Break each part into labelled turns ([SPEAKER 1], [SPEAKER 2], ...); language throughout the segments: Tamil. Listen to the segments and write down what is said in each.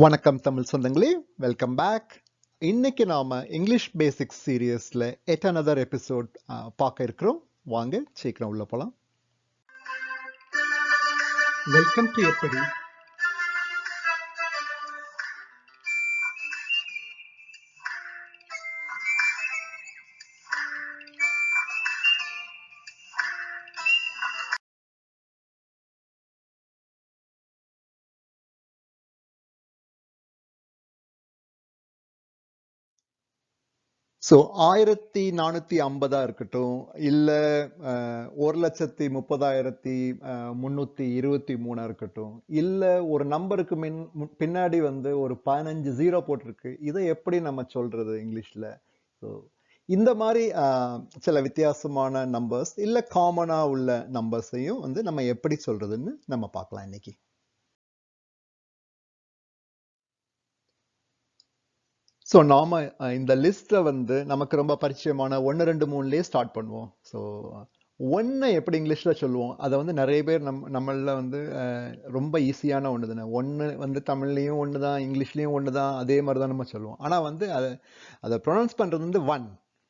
[SPEAKER 1] வணக்கம் தமிழ் சொந்தங்களே, வெல்கம் பேக். இன்னைக்கு நாம இங்கிலீஷ் பேசிக்ஸ் சீரியஸ்ல எட் another எபிசோட் பார்க்க இருக்கிறோம். வாங்க சீக்கிரம் உள்ள போலாம்.
[SPEAKER 2] வெல்கம் டு எப்படி.
[SPEAKER 1] ஸோ 1450 இருக்கட்டும், இல்ல 1,30,323 இருக்கட்டும், இல்ல ஒரு நம்பருக்கு பின்னாடி வந்து ஒரு 15 ஜீரோ போட்டிருக்கு. இதை எப்படி நம்ம சொல்றது இங்கிலீஷ்ல? ஸோ இந்த மாதிரி சில வித்தியாசமான நம்பர்ஸ் இல்ல காமனா உள்ள நம்பர்ஸையும் வந்து நம்ம எப்படி சொல்றதுன்னு நம்ம பார்க்கலாம் இன்னைக்கு. ஸோ நாம இந்த லிஸ்ட்ல வந்து நமக்கு ரொம்ப பரிச்சயமான 1 2 3லயே ஸ்டார்ட் பண்ணுவோம். ஸோ ஒன்னை எப்படி இங்கிலீஷ்ல சொல்லுவோம்? அதை வந்து நிறைய பேர் நம்மள வந்து ரொம்ப ஈஸியான ஒன்று தானே. ஒன்று வந்து தமிழ்லையும் ஒன்று தான், இங்கிலீஷ்லையும் ஒன்று தான், அதே மாதிரி தான் நம்ம சொல்லுவோம். ஆனால் வந்து அதை ப்ரொனவுன்ஸ் பண்றது வந்து ஒன்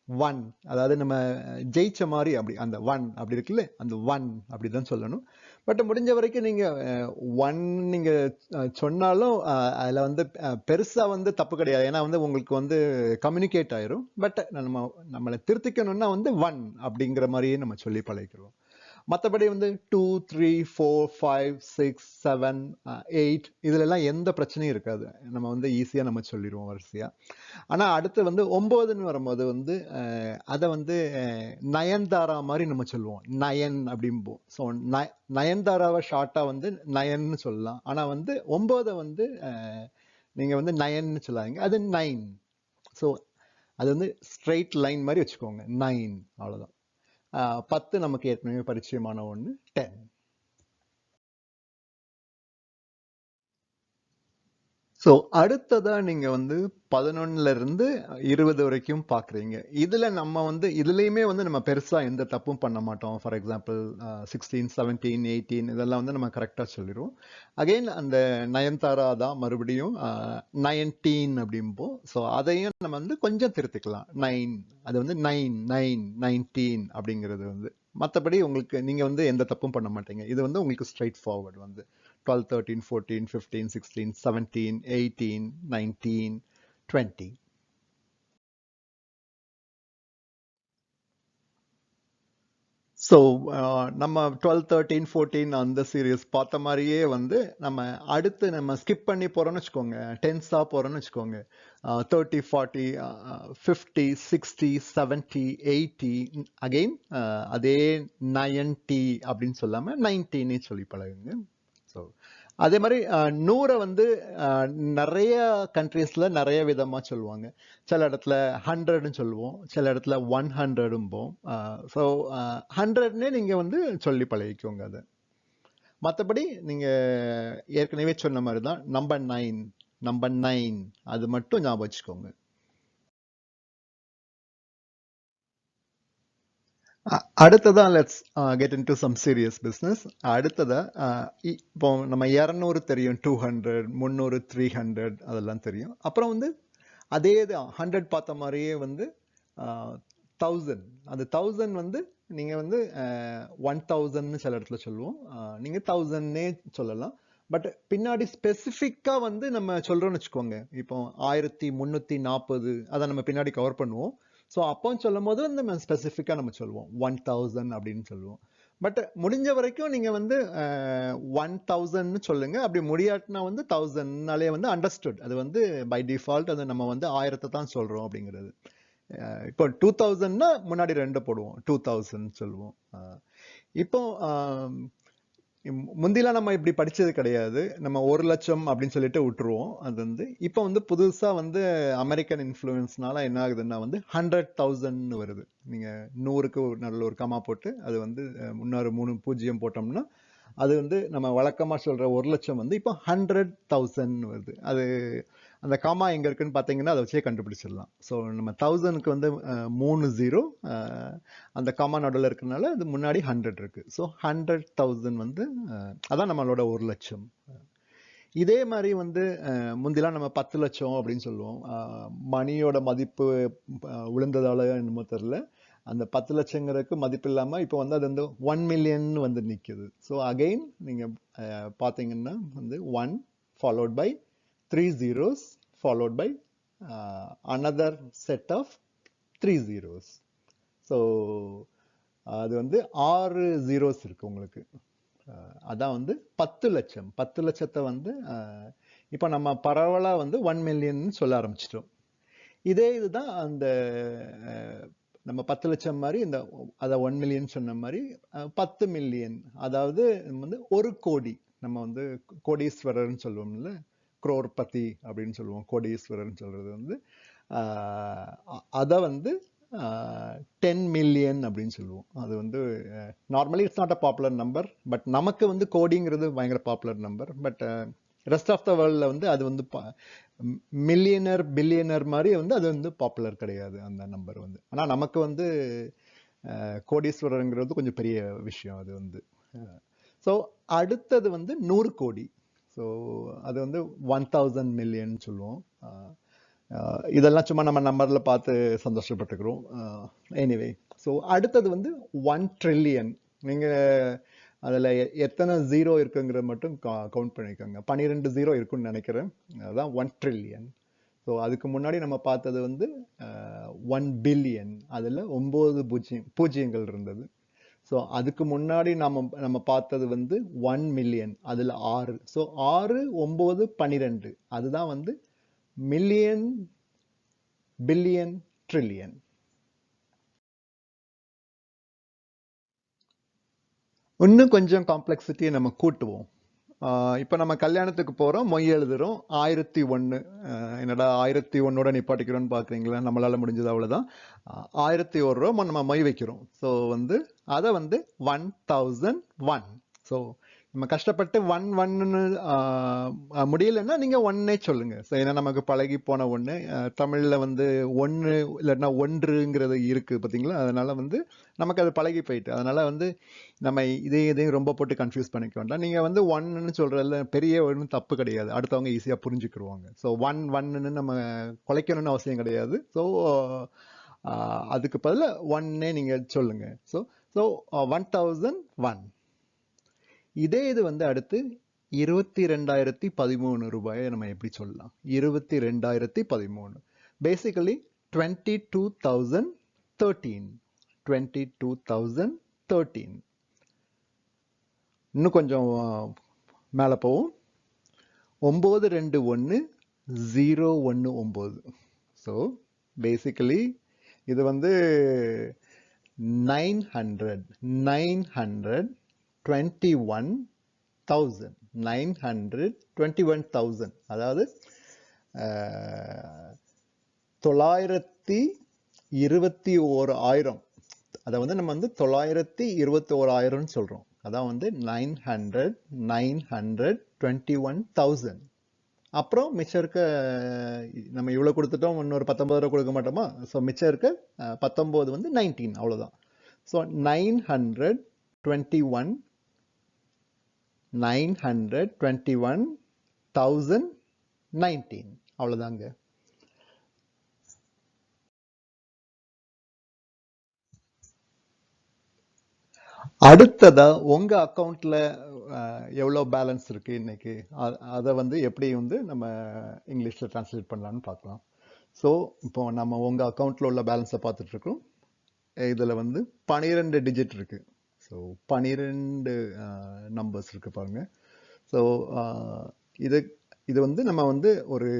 [SPEAKER 1] ஒன், அதாவது நம்ம ஜெயிச்ச மாதிரி அப்படி அந்த ஒன் அப்படி இருக்குல்ல, அந்த ஒன் அப்படிதான் சொல்லணும். பட் முடிஞ்ச வரைக்கும் நீங்க ஒன் நீங்க சொன்னாலும் அதுல வந்து பெருசா வந்து தப்பு கிடையாது. ஏன்னா வந்து உங்களுக்கு வந்து கம்யூனிகேட் ஆயிரும். பட் நம்மளை திருத்திக்கணும்னா வந்து ஒன் அப்படிங்கிற மாதிரியே நம்ம சொல்லி பழகிக்கிறோம். மற்றபடி வந்து 2 3 4 5 6 7 8 இதுல எல்லாம் எந்த பிரச்சனையும் இருக்காது. நம்ம வந்து ஈஸியா நம்ம சொல்லிடுவோம் வரிசையா. ஆனா அடுத்து வந்து 9ன்னு வரும்போது வந்து அதை வந்து நயன்தாரா மாதிரி நம்ம சொல்லுவோம். நயன் அப்படிம்போம். ஸோ நயன்தாராவை ஷார்ட்டா வந்து நயன்னு சொல்லலாம். ஆனா வந்து 9 வந்து நீங்க வந்து நயன்னு சொல்லாதீங்க, அது 9. ஸோ அது வந்து ஸ்ட்ரெயிட் லைன் மாதிரி வச்சுக்கோங்க, 9 அவ்வளவுதான். 10 நமக்கு ஏற்கனவே பரிச்சயமான ஒன்று, 10. ஸோ அடுத்ததா நீங்க வந்து 11ல இருந்து 20 வரைக்கும் பாக்குறீங்க. இதுல நம்ம வந்து இதுலயுமே வந்து நம்ம பெருசா எந்த தப்பும் பண்ண மாட்டோம். ஃபார் எக்ஸாம்பிள் 16 17 18 இதெல்லாம் வந்து நம்ம கரெக்டா சொல்லிடுவோம். அகைன் அந்த நயன்தாரா தான் மறுபடியும் 19 அப்படிம்போம். ஸோ அதையும் நம்ம வந்து கொஞ்சம் திருத்திக்கலாம். 9 அது வந்து 9 9 19 அப்படிங்கிறது வந்து. மற்றபடி உங்களுக்கு நீங்க வந்து எந்த தப்பும் பண்ண மாட்டீங்க. இது வந்து உங்களுக்கு ஸ்ட்ரைட் ஃபார்வர்ட் வந்து 12 13 14 15 16 17 18 19 20. ஸோ நம்ம 12 13 14 அந்த சீரியஸ் பார்த்த மாதிரியே வந்து நம்ம அடுத்து நம்ம ஸ்கிப் பண்ணி போறோம்னு வச்சுக்கோங்க, டென்ஸா போறோம்னு வச்சுக்கோங்க, 30 40 50 60 70 80 அகெயின் அதே 90 அப்படின்னு சொல்லாம 19 சொல்லி பழகுங்க. ஸோ அதே மாதிரி 100 வந்து நிறைய கண்ட்ரீஸ்ல நிறைய விதமா சொல்லுவாங்க. சில இடத்துல 100ன்னு சொல்லுவோம், சில இடத்துல 100ம்போம். ஸோ 100ன்னே நீங்க வந்து சொல்லி பழகிக்கோங்க அதை. மற்றபடி நீங்க ஏற்கனவே சொன்ன மாதிரி தான் நம்பர் 9 அது மட்டும் ஞாபகம் வச்சுக்கோங்க. அடுத்ததா let's get into some serious business. அடுத்ததா இப்போ நம்ம 200 தெரியும், 200 300 300 அதெல்லாம் தெரியும். அப்புறம் வந்து அதே தான் 100 பார்த்த மாதிரியே வந்து 1000. அந்த 1000 வந்து நீங்க வந்து 1000ன்னு சில இடத்துல சொல்லுவோம், நீங்க 1000ன்னே சொல்லலாம். பட் பின்னாடி ஸ்பெசிஃபிக்கா வந்து நம்ம சொல்றோம்னு வச்சுக்கோங்க, இப்போ 1340 அதை நம்ம பின்னாடி கவர் பண்ணுவோம். ஸோ அப்போ சொல்லும் போது நம்ம ஸ்பெசிஃபிக்கா நம்ம சொல்லுவோம் 1000 அப்படின்னு சொல்லுவோம். பட் முடிஞ்ச வரைக்கும் நீங்க வந்து 1000ன்னு சொல்லுங்க. அப்படி முடியாட்டினா வந்து 1000னாலே வந்து அண்டர்ஸ்டுட். அது வந்து பை டிஃபால்ட் அது நம்ம வந்து 1000 தான் சொல்றோம் அப்படிங்கிறது. இப்போ 2000ன்னா முன்னாடி 2 போடுவோம், 2000 சொல்லுவோம். இப்போ முந்திலாம் நம்ம இப்படி படிச்சது கிடையாது. நம்ம 1,00,000 அப்படின்னு சொல்லிட்டு விட்டுருவோம். அது வந்து இப்போ வந்து புதுசா வந்து அமெரிக்கன் இன்ஃப்ளூயன்ஸ்னால என்ன ஆகுதுன்னா வந்து 100,000ன்னு வருது. நீங்க 100க்கு நல்ல ஒரு கமா போட்டு அது வந்து முன்னாடி 3 பூஜ்ஜியம் போட்டோம்னா அது வந்து நம்ம வழக்கமா சொல்ற 1,00,000 வந்து இப்போ 100,000 வருது. அது அந்த காமா எங்க இருக்குன்னு பாத்தீங்கன்னா அதை வச்சே கண்டுபிடிச்சிடலாம். ஸோ நம்ம 1000க்கு வந்து 3 0, அந்த காமா நடுவில் இருக்கனால அது முன்னாடி 100 இருக்கு. ஸோ 100,000 வந்து அதான் நம்மளோட 1,00,000. இதே மாதிரி வந்து முந்திலாம் நம்ம 10 லட்சம் அப்படின்னு சொல்லுவோம். மணியோட மதிப்பு விழுந்ததால என்னமோ தெரியல, அந்த 10 லட்சங்கிறதுக்கு மதிப்பு இல்லாம இப்போ வந்து அது வந்து 1 மில்லியன் வந்து நிக்குது. ஸோ அகைன் நீங்க பார்த்தீங்கன்னா வந்து 1 followed by 3 zeros followed by another set of 3 zeros. So அது வந்து 6 ஜீரோஸ் இருக்கு உங்களுக்கு. அதான் வந்து 10 லட்சம். 10 லட்சத்தை வந்து இப்போ நம்ம பரவலா வந்து 1 மில்லியன் சொல்ல ஆரம்பிச்சிட்டோம். இதே இதுதான் அந்த நம்ம 10 லட்சம் மாதிரி இந்த அதை 1 மில்லியன் சொன்ன மாதிரி 10 மில்லியன், அதாவது வந்து 1 கோடி. நம்ம வந்து கோடீஸ்வரர்னு சொல்லுவோம்ல, குரோர்பதி அப்படின்னு சொல்லுவோம். கோடீஸ்வரர்னு சொல்றது வந்து அதை வந்து 10 மில்லியன் அப்படின்னு சொல்லுவோம். அது வந்து normally it's not a popular number, but நமக்கு வந்து கோடிங்கிறது பயங்கர popular number. But rest of the வேர்ல்டில் வந்து அது வந்து மில்லியனர் பில்லியனர் மாதிரி வந்து அது வந்து பாப்புலர் கிடையாது அந்த நம்பர் வந்து. ஆனால் நமக்கு வந்து கோடீஸ்வரருங்கிறது கொஞ்சம் பெரிய விஷயம் அது வந்து. ஸோ அடுத்தது வந்து 100 கோடி. ஸோ அது வந்து 1000 மில்லியன் சொல்லுவோம். இதெல்லாம் சும்மா நம்ம நம்பர்ல பார்த்து சந்தோஷப்பட்டுக்கிறோம். எனிவே, ஸோ அடுத்தது வந்து 1 ட்ரில்லியன். நீங்க அதில் எத்தனை ஜீரோ இருக்குங்கிறத மட்டும் கவுண்ட் பண்ணிக்கோங்க. 12 ஜீரோ இருக்குன்னு நினைக்கிறேன். அதுதான் 1 ட்ரில்லியன். ஸோ அதுக்கு முன்னாடி நம்ம பார்த்தது வந்து 1 பில்லியன். அதில் 9 பூஜ்ஜியங்கள் இருந்தது. ஸோ அதுக்கு முன்னாடி நம்ம பார்த்தது வந்து 1 மில்லியன். அதில் 6. ஸோ 6, 9, 12. அதுதான் வந்து மில்லியன், பில்லியன், ட்ரில்லியன். இன்னும் கொஞ்சம் காம்ப்ளெக்சிட்டியை நம்ம கூட்டுவோம். இப்போ நம்ம கல்யாணத்துக்கு போகிறோம், மொய் எழுதுறோம். 1001. என்னடா 1001 நிப்பாட்டிக்கிறோன்னு பார்க்குறீங்களா? நம்மளால முடிஞ்சது அவ்வளோதான். 1001 ரூபா நம்ம மொய் வைக்கிறோம். ஸோ வந்து அதை வந்து 1001. ஸோ நம்ம கஷ்டப்பட்டு 1 முடியலன்னா நீங்கள் ஒன்னே சொல்லுங்க. ஸோ ஏன்னா நமக்கு பழகி போன ஒன்று. தமிழில் வந்து ஒன்று இல்லைன்னா ஒன்றுங்கிறது இருக்குது பார்த்தீங்களா? அதனால வந்து நமக்கு அது பழகி போயிட்டு, அதனால வந்து நம்ம இதையும் ரொம்ப போட்டு கன்ஃபியூஸ் பண்ணிக்க வேண்டாம். நீங்கள் வந்து ஒன்னு சொல்கிறதுல பெரிய ஒன்றும் தப்பு கிடையாது. அடுத்தவங்க ஈஸியாக புரிஞ்சுக்கிடுவாங்க. ஸோ ஒன்னு நம்ம குலைக்கணும்னு அவசியம் கிடையாது. ஸோ அதுக்கு பதில் ஒன்னே நீங்கள் சொல்லுங்க. So so 1001. இதே இது வந்து அடுத்து 22,013 ரூபாயை நம்ம எப்படி சொல்லலாம்? 22,013. பேசிக்கலி 22,013. 22,013. இன்னும் கொஞ்சம் மேலே போவோம். 921,019. ஸோ பேசிக்கலி இது வந்து 921,000. அதாவது 921,000. அதை வந்து நம்ம வந்து 921,000 சொல்றோம். அதான் வந்து 921,000. அப்புறம் மிச்சம் இருக்க நம்ம இவ்வளோ கொடுத்துட்டோம், இன்னொரு 19 ரூபா கொடுக்க மாட்டோமா? ஸோ மிச்சம் இருக்க 19 வந்து 19, அவ்வளோதான். ஸோ 921,019 அவ்வளோதாங்க. அடுத்ததா உங்க அக்கௌண்ட்ல எவ்வளோ பேலன்ஸ் இருக்கு இன்னைக்கு, அதை வந்து எப்படி வந்து நம்ம இங்கிலீஷ்ல டிரான்ஸ்லேட் பண்ணலான்னு பார்க்கலாம். ஸோ இப்போ நம்ம உங்க அக்கௌண்ட்ல உள்ள பேலன்ஸை பார்த்துட்டு இருக்கோம். இதுல வந்து 12 டிஜிட் இருக்கு. ஸோ 12 நம்பர்ஸ் இருக்கு பாருங்க. ஸோ இது இது வந்து நம்ம வந்து ஒரு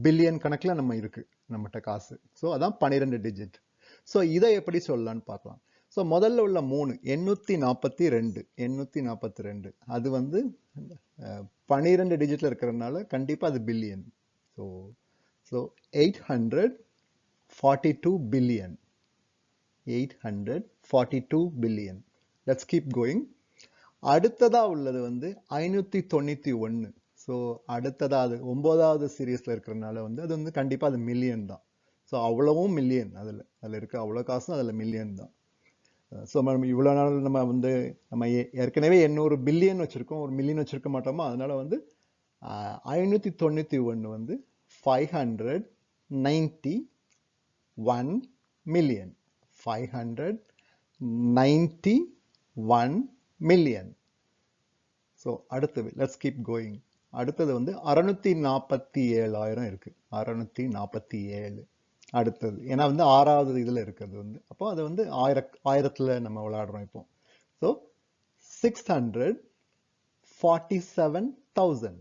[SPEAKER 1] பில்லியன் கணக்கில் நம்ம இருக்கு நம்மகிட்ட காசு. ஸோ அதான் 12 டிஜிட். ஸோ இதை எப்படி சொல்லலான்னு பார்க்கலாம். ஸோ முதல்ல உள்ள 3 842. அது வந்து 12 டிஜிட்ல இருக்கிறதுனால கண்டிப்பா அது billion. So so 842 billion. 842 billion. Let's keep going. அடுத்ததா உள்ளது வந்து 591. ஸோ அடுத்ததாவது 9வது சீரீஸ்ல இருக்கிறதுனால வந்து அது வந்து கண்டிப்பா அது மில்லியன் தான். ஸோ அவ்வளவும் மில்லியன். அதில் இருக்க அவ்வளோ காசும் அதில் மில்லியன் தான். ஸோ நம்ம இவ்வளோ நாள் நம்ம வந்து நம்ம ஏற்கனவே 800 பில்லியன் வச்சிருக்கோம், ஒரு மில்லியன் வச்சிருக்க மாட்டோமா? அதனால வந்து 591 வந்து 591 மில்லியன். 591 மில்லியன். ஸோ அடுத்தது லெட்ஸ் கீப் கோயிங். அடுத்தது வந்து 647,000 இருக்கு. 647 அடுத்தது. ஏன்னா வந்து 6வது இதில் இருக்கிறது வந்து. அப்போ அது வந்து ஆயிரத்தில் நம்ம விளையாடுறோம் இப்போ. ஸோ 647,000.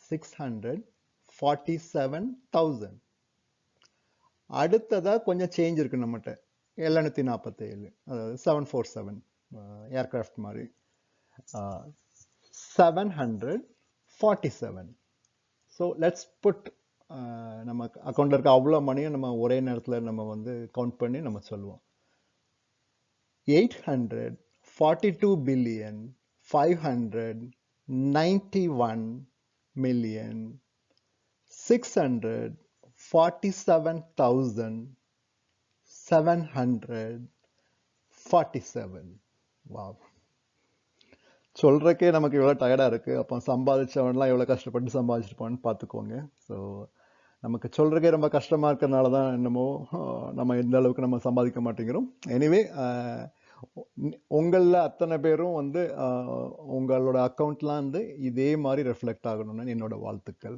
[SPEAKER 1] 647,000. அடுத்ததா கொஞ்சம் சேஞ்ச் இருக்கு நம்மகிட்ட. 747, அதாவது 747 ஏர்கிராஃப்ட் மாதிரி. 747. ஸோ லெட்ஸ் புட் நம்ம அக்கௌண்ட்ல இருக்க அவ்வளோ மணியும் நம்ம ஒரே நேரத்தில் நம்ம வந்து கவுண்ட் பண்ணி நம்ம சொல்லுவோம். 842 billion 591 million 647,747. வாவ், சொல்றக்கே நமக்கு எவ்வளோ டயர்டா இருக்கு. அப்போ சம்பாதிச்சவன்லாம் எவ்வளோ கஷ்டப்பட்டு சம்பாதிச்சிருப்பான்னு பார்த்துக்கோங்க. ஸோ நமக்கு சொல்றக்கே ரொம்ப கஷ்டமா இருக்கிறதுனால தான் என்னமோ நம்ம எந்த அளவுக்கு நம்ம சம்பாதிக்க மாட்டேங்கிறோம். எனிவே உங்களில் அத்தனை பேரும் வந்து உங்களோட அக்கௌண்ட்லாம் வந்து இதே மாதிரி ரெஃப்ளெக்ட் ஆகணும்னு என்னோட வாழ்த்துக்கள்.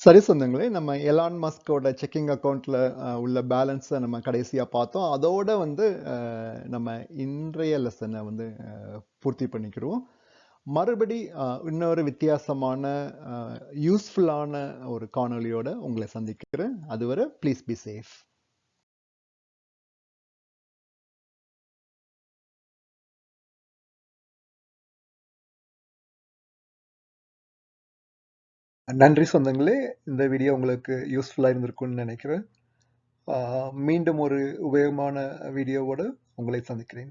[SPEAKER 1] சரி சொந்தங்களே, நம்ம எலான் மஸ்கோட செக்கிங் அக்கௌண்ட்ல உள்ள பேலன்ஸை நம்ம கடைசியா பார்த்தோம். அதோட வந்து நம்ம இன்றைய லெசனை வந்து பூர்த்தி பண்ணிக்கிறோம். மறுபடி இன்னொரு வித்தியாசமான யூஸ்ஃபுல்லான ஒரு காணொலியோட உங்களை சந்திக்கிறேன். அதுவரை ப்ளீஸ் பி சேஃப். நன்றி சொந்தங்களே, இந்த வீடியோ உங்களுக்கு யூஸ்ஃபுல்லாக இருந்திருக்கும்னு நினைக்கிறேன். மீண்டும் ஒரு உபயோகமான வீடியோவோடு உங்களை சந்திக்கிறேன்.